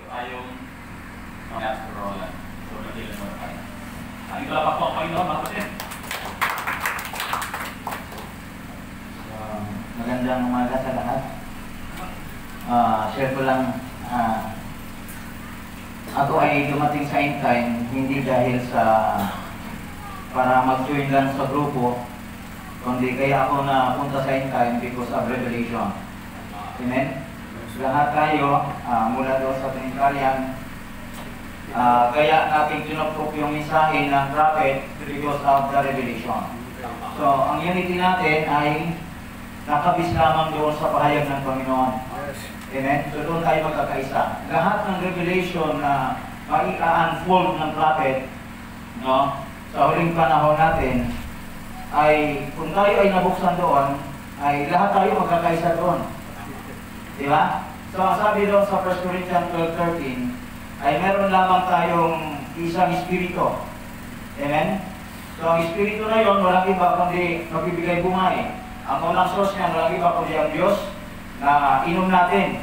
tayong Roland. So, nagiging mo tayo. Ang iba pa po, Panginoon, kapatid. Magandang umaga sa lahat. Share ko lang, ako ay dumating sa end time, hindi dahil sa para mag-join lang sa grupo, kundi kaya ako na punta sa end time because of revelation. Amen? Lahat tayo, mula doon sa Trinitarian, kaya natin kinuproof yung mensahe ng prophet because of the revelation. So, ang unity natin ay nakabis lamang doon sa pahayag ng Panginoon. Amen? So, doon tayo magkakaisa. Lahat ng revelation na mai-unfold ng prophet, no, sa huling panahon natin, ay kung tayo ay nabuksan doon, ay lahat tayo magkakaisa doon. Di ba? So, ang sabi doon sa 1 Corinthians 12:13, ay meron lamang tayong isang espiritu. Amen? So, ang espiritu na yon, walang iba kundi magbibigay bunga. Ang unang source niya, walang iba kundi ang Diyos na inom natin.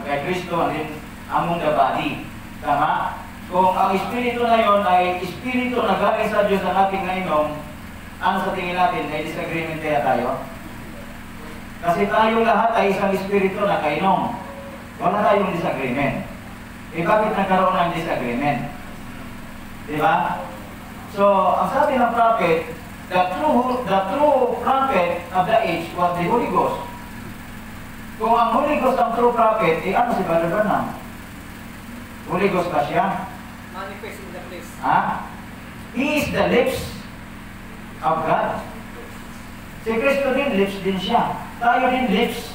Kay Kristo, and then among the body. Tama? Kung ang espiritu na yon ay espiritu na galing sa Diyos ang ating nainom, ano sa tingin natin? May disagreement kaya tayo? Kasi tayo lahat ay isang espiritu na kainom. Wala tayong disagreement. Bakit nagkaroon ng disagreement? Diba? So, ang sabi ng prophet, the true prophet of the age was the Holy Ghost. Kung ang Holy Ghost ang true prophet, ano si Brother Branham? Holy Ghost ba siya? Manifest in the place. Ha? He is the lips of God. Si Kristo din, lips din siya. Tayo din, lips.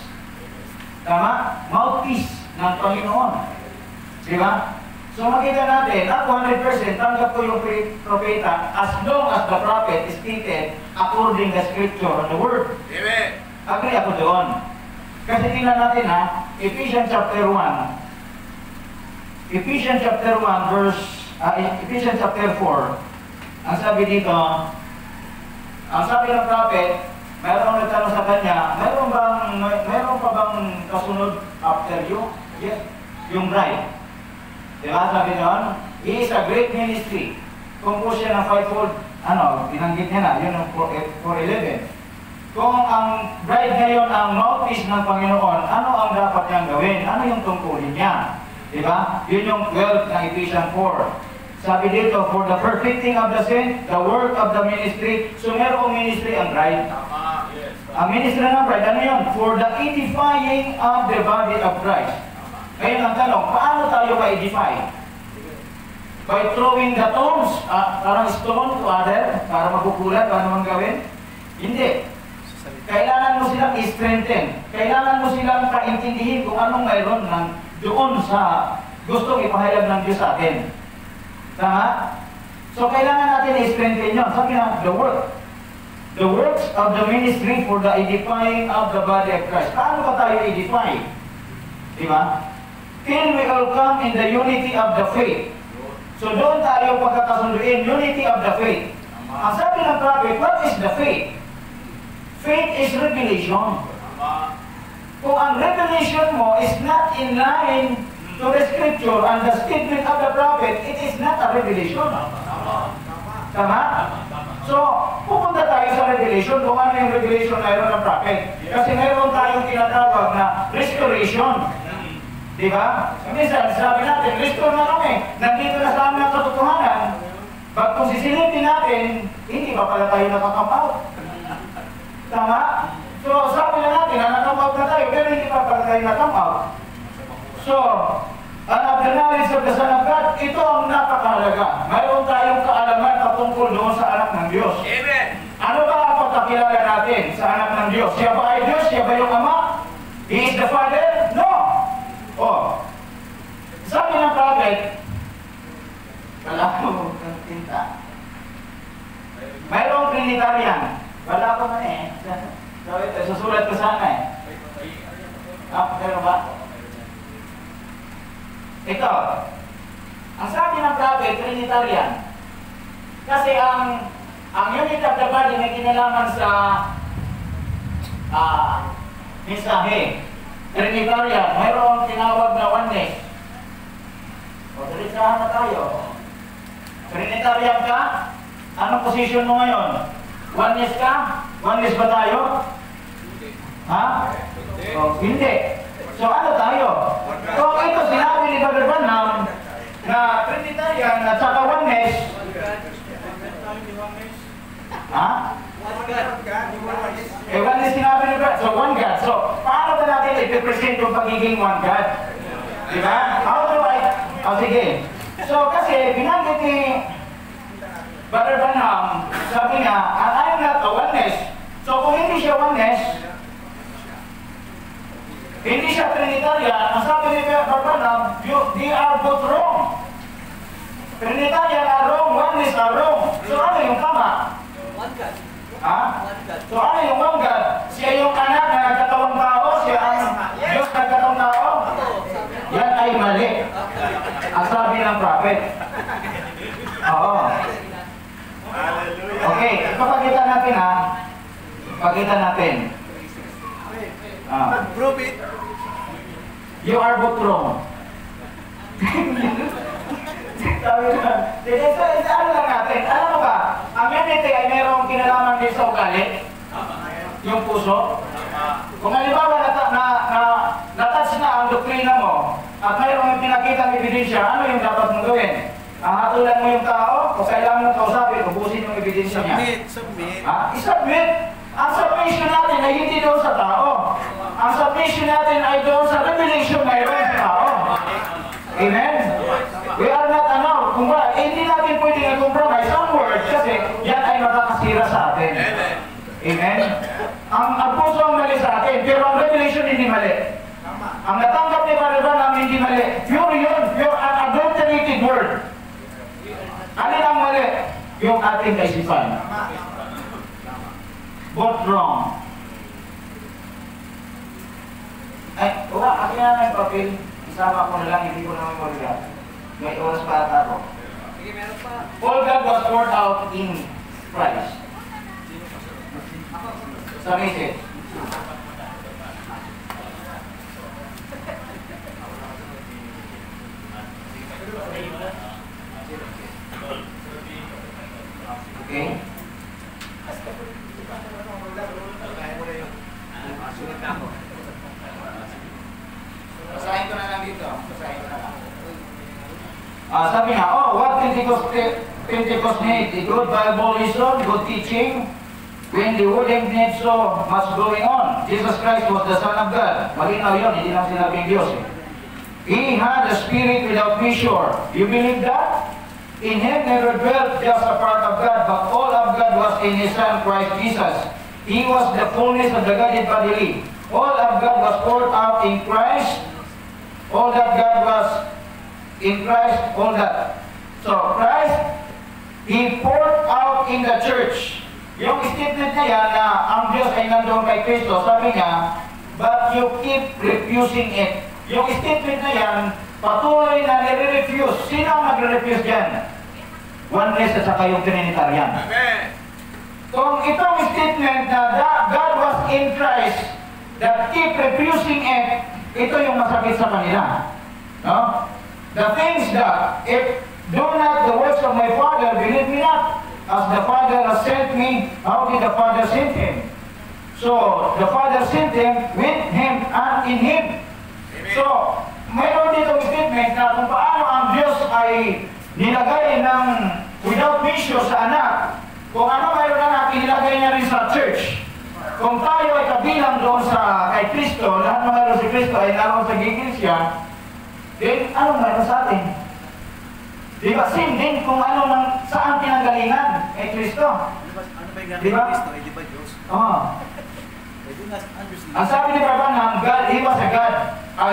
Tama? Mouthpiece ng Panginoon. Diba? So makita natin, ako 100% tanggap ko yung propeta as long as the prophet is stated according the scripture and the word. Amen. Agree ako doon. Kasi tingnan natin Ephesians chapter 1. Ephesians chapter 1 verse, Ephesians chapter 4. Ang sabi dito, ang sabi ng prophet, mayroong nagtanong sa kanya, mayroon pa bang kasunod after you? Yes, yung bride. Diba? Sabi noon, he is a great ministry. Kung po siya ng fivefold, binanggit niya na, yun ang 4:11. Kung ang bride ngayon ang mouthpiece ng Panginoon, ano ang dapat niyang gawin? Ano yung tungkulin niya? Diba? Yun yung 12 ng Ephesians 4. Sabi dito, for the perfecting of the saints, the work of the ministry. So merong ministry ang bride. Ang ministry ng bride, ano yun? For the edifying of the body of Christ. Ngayon ang tanong, paano tayo ma-edify? By throwing the stones, parang stone to other, para mapupulat, paano mang gawin? Hindi. Kailangan mo silang i-strengthen. Kailangan mo silang paintindihin kung anong mayroon doon sa gustong ipahayag ng Diyos sa atin. Tama? So kailangan natin i-strengthen yun. Sabi na, the works of the ministry for the edifying of the body of Christ. Paano ba tayo edify? Diba? Till we all come in the unity of the faith. So doon tayo pagkakasunduin, unity of the faith. Ang sabi ng prophet, what is the faith? Faith is revelation. Kung ang revelation mo is not in line to the scripture and the statement of the prophet, it is not a revelation. Tama? So, pupunta tayo sa revelation kung ano yung revelation na mayroon ng prophet. Kasi mayroon tayong tinatawag na restoration. Diba? Minsan, sabi natin, restore na kami. Nandito na sa amin ang katotohanan. But kung sisilipin natin, hindi ba pala tayo nakakampaw? Tama? So, sabi na natin, nakampaw na tayo, pero hindi pa pala tayo nakampaw. So, of the knowledge of the Son of God, ito ang napakahalaga. Mayroon tayong kaalaman patungkol doon sa anak ng Diyos. Amen! Ano ba ang pagkakilala natin sa anak ng Diyos? Siya ba ay Diyos? Siya ba yung Ama? He is the Father? No! Sabi ng prophet, wala ko ng tinta. Mayroong Trinitarian. Wala ko na susulat ko sana pero ba? Ito, ang sabi ng prophet, Trinitarian. Kasi ang unit of the body may kinalaman sa mensahe. Trinitarian, mayroong tinawag na oneness. Unahan na tayo. Trinitarian ka? Anong position mo ngayon? Oneness ka? Oneness ba tayo? Ha? Oh, hindi. So ano tayo? So ito sinabi ni Brother Branham na Trinitarian at saka oneness. Ha? Oneness sinabi ni Brother. So one God. So paano ba natin i-present yung pagiging one God? Diba? How do I? Oh, sige. So kasi binanggit ni Brother Branham, sabi niya, I'm not a oneness. So kung hindi siya oneness, hindi siya Trinitarian, ang sabi ni Brother Branham, they are both wrong. Trinitarian are wrong, oneness are wrong. So ano yung tama? One God. Ha? So ano yung one God? Siya yung anak na nagkatawang tao, siya ang Diyos na nagkatawang tao? Yan ay mali. Ang sabi ng prophet. Oo. Okay, ipapakita natin ha. Pakita natin. Prove it. You are both wrong. Sabi na, ano lang natin, alam mo ba, ang unity ay mayroong kinalaman din sa ugali, yung puso. Kung halimbawa na-touch na ang doktrina mo, at mayroong pinakitang ebidensya, ano yung dapat mong gawin? Hatulan mo yung tao, o kailangan mong kausapin, ubusin yung ebidensya niya. Submit. I-submit. Ang submission natin ay hindi doon sa tao. Ang submission natin ay doon sa revelation mayroon sa tao. Amen? We are not kung ba, hindi natin pwedeng i-compromise ang word kasi yan ay makakasira sa atin. Amen? Ang puso ang mali sa atin, pero ang revelation hindi mali. Ang natanggap ni Brother Branham hindi mali. Pure yun, pure unadulterated word. Alin ang mali? Yung ating kaisipan. Both wrong. Ay, wala, akin na yung papel. Isama ko na lang, hindi ko na memorya. May oras pa ata ako. Sige, meron pa. All God was poured out in Christ. Sa message. Okay? Basahin ko na lang dito. Basahin ko na lang. Sabi nga, what Pentecost need? A good Bible lesson, good teaching, when the word needs so much going on. Jesus Christ was the Son of God. Malinaw yun, hindi lang sinabing Diyos. He had a spirit without measure. You believe that? In him never dwelt just a part of God, but all of God was in his Son, Christ Jesus. He was the fullness of the Godhead bodily. All of God was poured out in Christ. All that God was in Christ, all that. So, Christ, He poured out in the church. Yung statement niya yan na ang Diyos ay nandoon kay Kristo, sabi niya, but you keep refusing it. Yung statement na yan, patuloy na nire-refuse. Sino ang nagre-refuse dyan? Oneness at saka yung Trinitarian. Amen. Kung itong statement na God was in Christ, that keep refusing it, ito yung masakit sa kanila. No? The things that, if do not the works of my Father, believe me not. As the Father has sent me, how did the Father send him? So, the Father sent him with him and in him. Amen. So, mayroon ditong statement na kung paano ang Diyos ay nilagay ng without measure sa anak. Kung ano mayroon anak, inilagay niya rin sa church. Kung tayo ay kabilang doon sa kay Kristo, lahat ng mayroon si Kristo ay naroon sa iglesia, then ano mayroon sa atin? Di ba? Same din kung ano saan pinanggalingan kay Kristo. Ano ba yung Di ba? Kristo? Di ba Diyos? Oo. I do not understand. Ang sabi ni Branham, God, He was a God.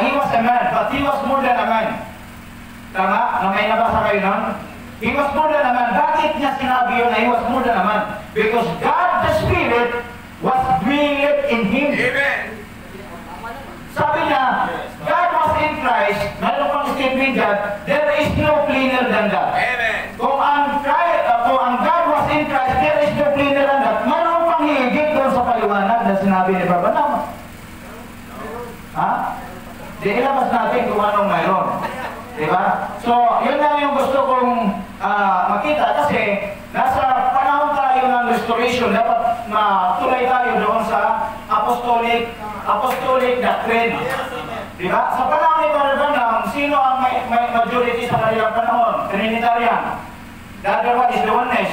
He was a man, but He was more than a man. Tama? Na may nabasa kayo nun? He was more than a man. Bakit niya sinabi yun na He was more than a man? Because God, the Spirit, was dwelling in Him. Amen. Sabi niya, God was in Christ, meron pang statement dyan, there is no cleaner than that. Amen. Kung ang God was in Christ, there is no cleaner than that. Meron pang higit doon sa paliwanag na sinabi ni Branham. Ha? Di ilabas natin kung anong mayroon. Diba? So, yun lang yung kong makita kasi nasa panahon tayo ng restoration, dapat matulay tayo doon sa apostolic doctrine. Diba? Sa panahon ni Brother Branham, sino ang may majority sa kanilang panahon? Trinitarian. The other one is the oneness.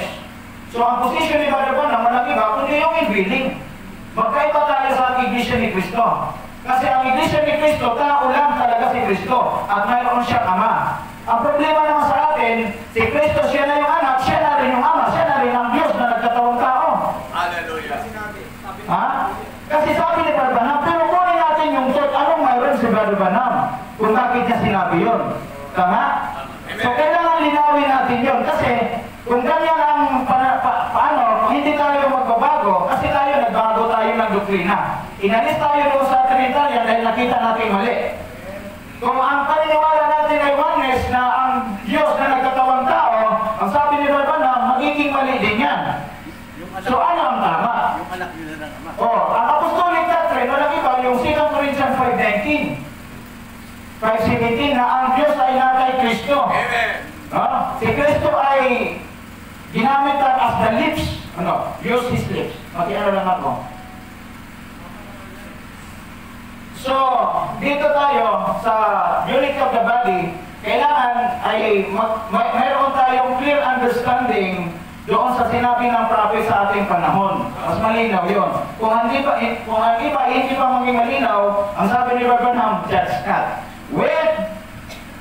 So ang position ni Brother Branham, walang iba, kundi yung indwelling. Magkaiba tayo sa Iglesia ni Cristo. Kasi ang Iglesia ni Cristo, tao lang talaga si Cristo at mayroon siyang Ama. Ang problema naman sa atin, si Cristo siya na yung anak, siya na rin yung Ama, siya na rin ang Diyos na nagkatawang tao. Hallelujah. Ha? Kasi sabi ni Brother Branham, pero kunin natin yung thought, anong mayroon si Brother Branham kung bakit niya sinabi yun. Tama? So kailangan linawin natin yun kasi kung ganyan ang paano, kung hindi tayo magbabago, kasi nagbago tayo ng doktrina. Inalis tayo doon sa Trinitarian dahil nakita natin mali. Kung ang paniniwala natin ay oneness na ang Diyos na nagkatawang tao, ang sabi ni Brother Branham, magiging mali din yan. So ano ang tama? Yung anak nila ng ama. Ang apostolic doctrine, walang iba, yung 2 Corinthians 5:19, 5:17, na ang Diyos ay natay Kristo. Amen. Si Kristo ay ginamit lang as the lips, use his lips. Makiano lang ako. So, dito tayo sa unity of the body, kailangan ay mayroon tayong clear understanding doon sa sinabi ng prophet sa ating panahon. Mas malinaw yun. Kung hindi pa maging malinaw, ang sabi ni Brother Branham, judge not. Wait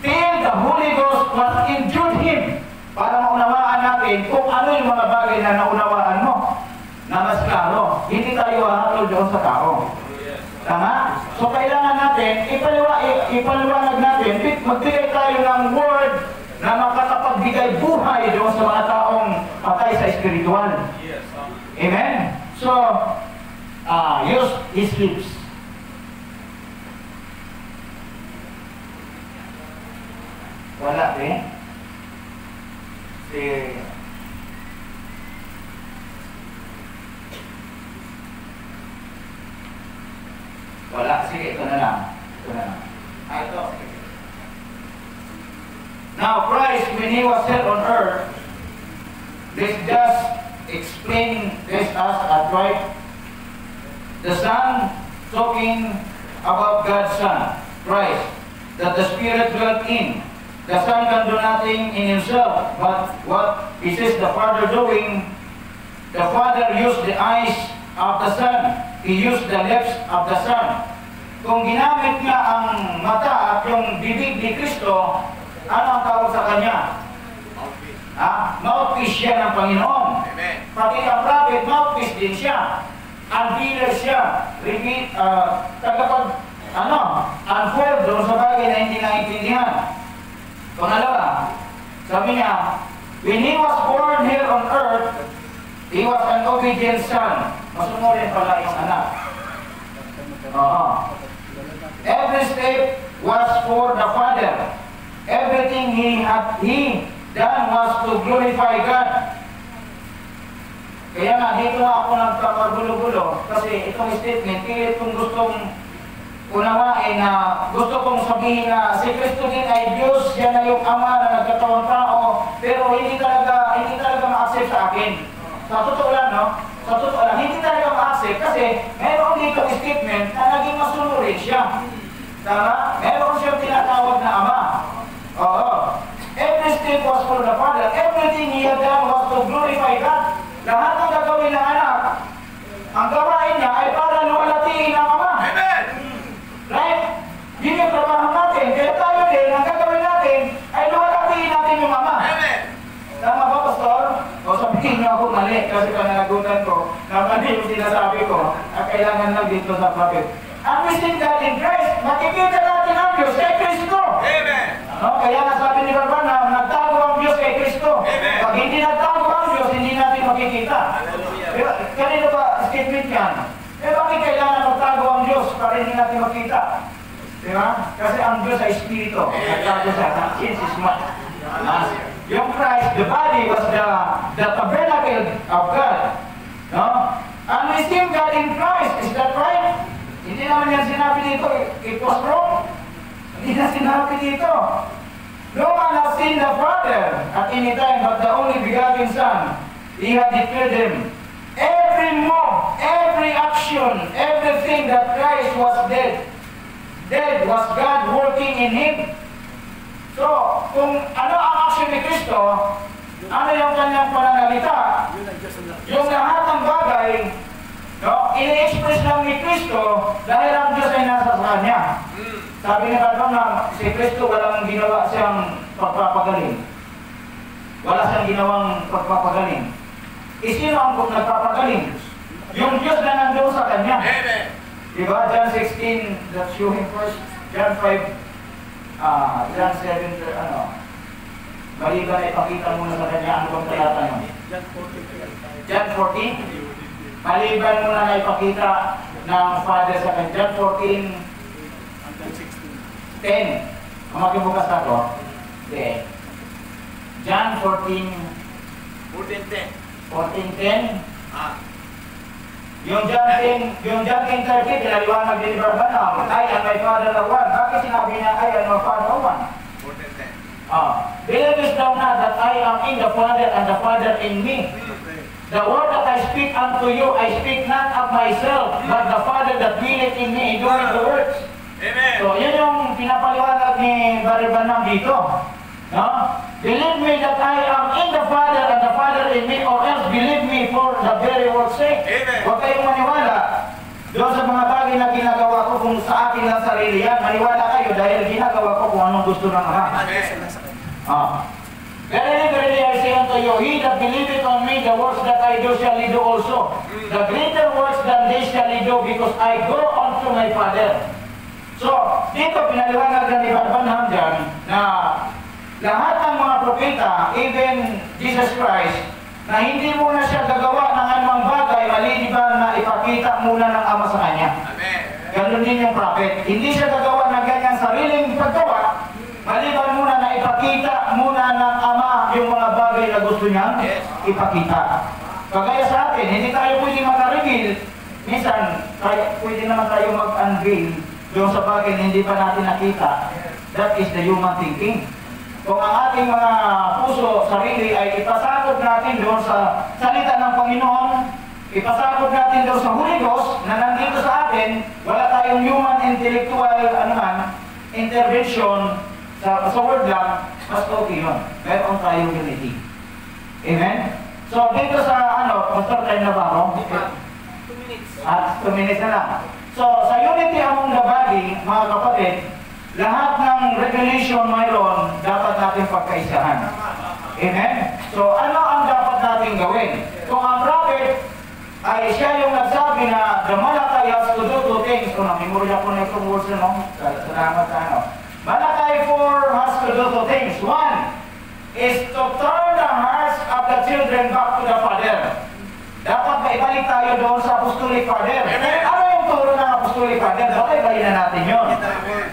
till the Holy Ghost was endued him para maunawaan natin kung ano yung mga bagay na naunawaan mo na mas klaro. Hindi tayo hahatol doon sa tao. Tama? So kailangan natin, ipaliwanag natin, magbigay tayo ng word na makakapagbigay buhay doon sa mga taong patay sa spiritual. Amen? So, use his lips. Wala eh. Wala. Sige, ito na lang. Ito. Now, Christ, when He was here on earth, let's just explain this as a right. The Son talking about God's Son, Christ, that the Spirit dwelt in. The Son can do nothing in Himself, but what He says the Father doing, the Father used the eyes of the Son, He used the lips of the Son. Kung ginamit niya ang mata at yung bibig ni Kristo, ano ang tawag sa kanya? Mouthpiece siya ng Panginoon. Amen. Pati ang prophet, mouthpiece din siya. Unveiler siya. Repeat, unfold doon sa bagay na hindi naintindihan. Pangalawa, sabi niya, when He was born here on earth, He was an obedient son. Masunurin pala yung anak. Every step was for the Father. Everything he done was to glorify God. Kaya nga, dito nga ako nagkakagulo-gulo kasi itong statement, pilit kong gustong unawain na gusto kong sabihin na si Kristo din ay Diyos, siya na yung Ama na nagkatawang tao, pero hindi talaga ma-accept sa akin. Sa totoo lang, Sa totoo lang, hindi talaga ma-accept kasi meron dito statement na naging masunurin siya. Tama? Meron siyang tinatawag na Ama. Every step was for the Father. Everything He had done was to glorify God. Lahat ng gagawin ng anak, ang gawain niya ay para luwalhatiin ang Ama. Amen. Right? Yun yung trabaho natin. Kaya tayo din, ang gagawin natin ay luwalhatiin natin yung Ama. Amen. Tama ba, Pastor? O sabihin niyo ako mali kasi pananagutan ko na mali yung sinasabi ko at kailangan lang dito sa prophet. Ang missing God in Christ, makikita natin ang Diyos kay Kristo. Amen. Kaya nasabi ni Brother na nagtago ang Diyos kay Kristo. Amen. Pag hindi nagtago ang Diyos, hindi natin makikita. Hallelujah. Kanino ba statement yan? Bakit kailangan magtago ang Diyos para hindi natin makita? Diba? Kasi ang Diyos ay Espiritu. Nagtago siya. Since is much. Yung Christ, the body was the tabernacle of God. And we still God in Christ. Is that right? Hindi naman yan sinabi dito, it was wrong. Hindi na sinabi dito. Romans seen the Father at any time, but the only begotten Son, He had declared Him. Every move, every action, everything that Christ was dead was God working in Him. So, kung ano ang action ni Kristo, ano yung kanyang pananalita, Yun ang Diyos ang yung lahat ng bagay, no, ini-express lang ni Kristo dahil ang Diyos ay nasa Kanya. Sabi ni Pablo na si Kristo walang ginawa siyang pagpapagaling. Wala siyang ginawang pagpapagaling. Sino ang nagpapagaling? Yung Diyos na nandoon sa Kanya. Amen. Diba? John 16, let's show him first. John 5, John 7, maliban ay pakita muna sa Kanya ano bang talata nyo. John 14, maliban muna na ipakita ng Father sa Kanya. John 14, 10. Makibukas na to. Hindi. John 14, 14:10. Yung John 10:30, pinaliwanag din ni Barbanam, I and my Father are one. Bakit sinabi niya, I and my Father are one? Believest thou not that I am in the Father and the Father in me? The word that I speak unto you, I speak not of myself, but the Father that dwelleth in me, doeth the works. Amen. So, yun yung pinapaliwanag ni Barbanam dito. No? Believe me that I am in the Father and the Father in me, or else believe me for the very work's sake. Amen. Huwag kayong maniwala doon sa mga bagay na ginagawa ko kung sa akin lang sarili yan. Maniwala kayo dahil ginagawa ko kung anong gusto ng Ama. Verily, verily, I say unto you, he that believeth on me, the works that I do shall he do also. The greater works than they shall he do, because I go unto my Father. So, dito pinaliwanag na ni Barbanam dyan na lahat ng mga propeta, even Jesus Christ, na hindi muna siya gagawa ng anumang bagay maliban na ipakita muna ng Ama sa Kanya. Amen. Ganun din yung prophet. Hindi siya gagawa ng ganyang sariling paggawa, maliban muna na ipakita muna ng Ama yung mga bagay na gusto niyang ipakita. Kagaya sa atin, hindi tayo pwede mag-reveal. Minsan, pwede naman tayo mag-unveil yung sa bagay na hindi pa natin nakita. That is the human thinking. Kung ang ating mga puso, sarili ay ipasakot natin doon sa salita ng Panginoon, ipasakot natin doon sa Holy Ghost na nandito sa atin, wala tayong human intellectual intervention sa word lang, mas okay yun. Meron tayong unity. Amen? So dito sa pastor time na ba ako? 2 minutes. 2 minutes na lang. So sa unity among the body, mga kapatid, lahat ng revelation mayroon, dapat natin pagkaisahan. Amen? So, ano ang dapat natin gawin? Kung ang prophet ay siya yung nagsabi na the Malachi has to do 2 things. Kung namimorya ko na itong words na, salamat sa Malachi 4 has to do 2 things. 1 is to turn the hearts of the children back to the Father. Dapat maibalik tayo doon sa Apostolic Father. Ano yung turo ng Apostolic Father? Bakit ibalin na natin yun?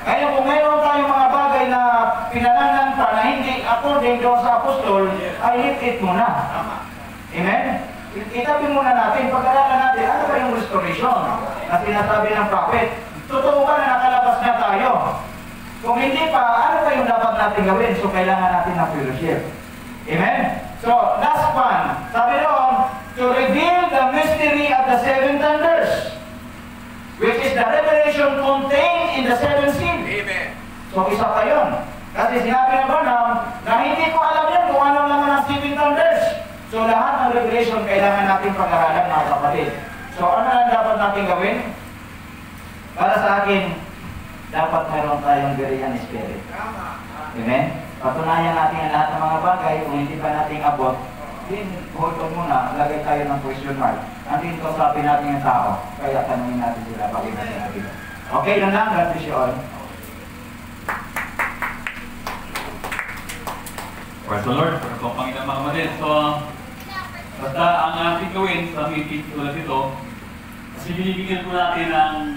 Kaya kung mayroon tayong mga bagay na pinanganan pa na hindi according doon sa Apostol, ay hit muna. Amen? Itabi muna natin, pag-aralan natin, ano ba yung restoration na sinasabi ng prophet? Totoo ba na nakalabas na tayo? Kung hindi pa, ano ba yung dapat natin gawin? So, kailangan natin ng fellowship. Amen? So, last one. Sabi doon, to reveal the mystery of the 7 thunders, which is the revelation contained in the 7 seals. Amen. So, isa pa yun. Kasi sinabi ng Barnum na hindi ko alam yan kung ano naman ang 7 thunders. So, lahat ng revelation kailangan natin pag-aralan, mga kapatid. So, ano lang dapat natin gawin? Para sa akin, dapat meron tayong Berean spirit. Amen? Patunayan natin ang lahat ng mga bagay. Kung hindi pa natin abot, din, hold on muna, lagay tayo ng question mark. Andin ko sabi natin yung tao, kaya tanungin natin sila pag ina sinabi. Okay, yun lang. God bless you all. Praise the Lord. Praise the Panginoon mga kapatid. So, basta ang ating gawin sa meeting tulad ito, kasi binibigyan po natin ng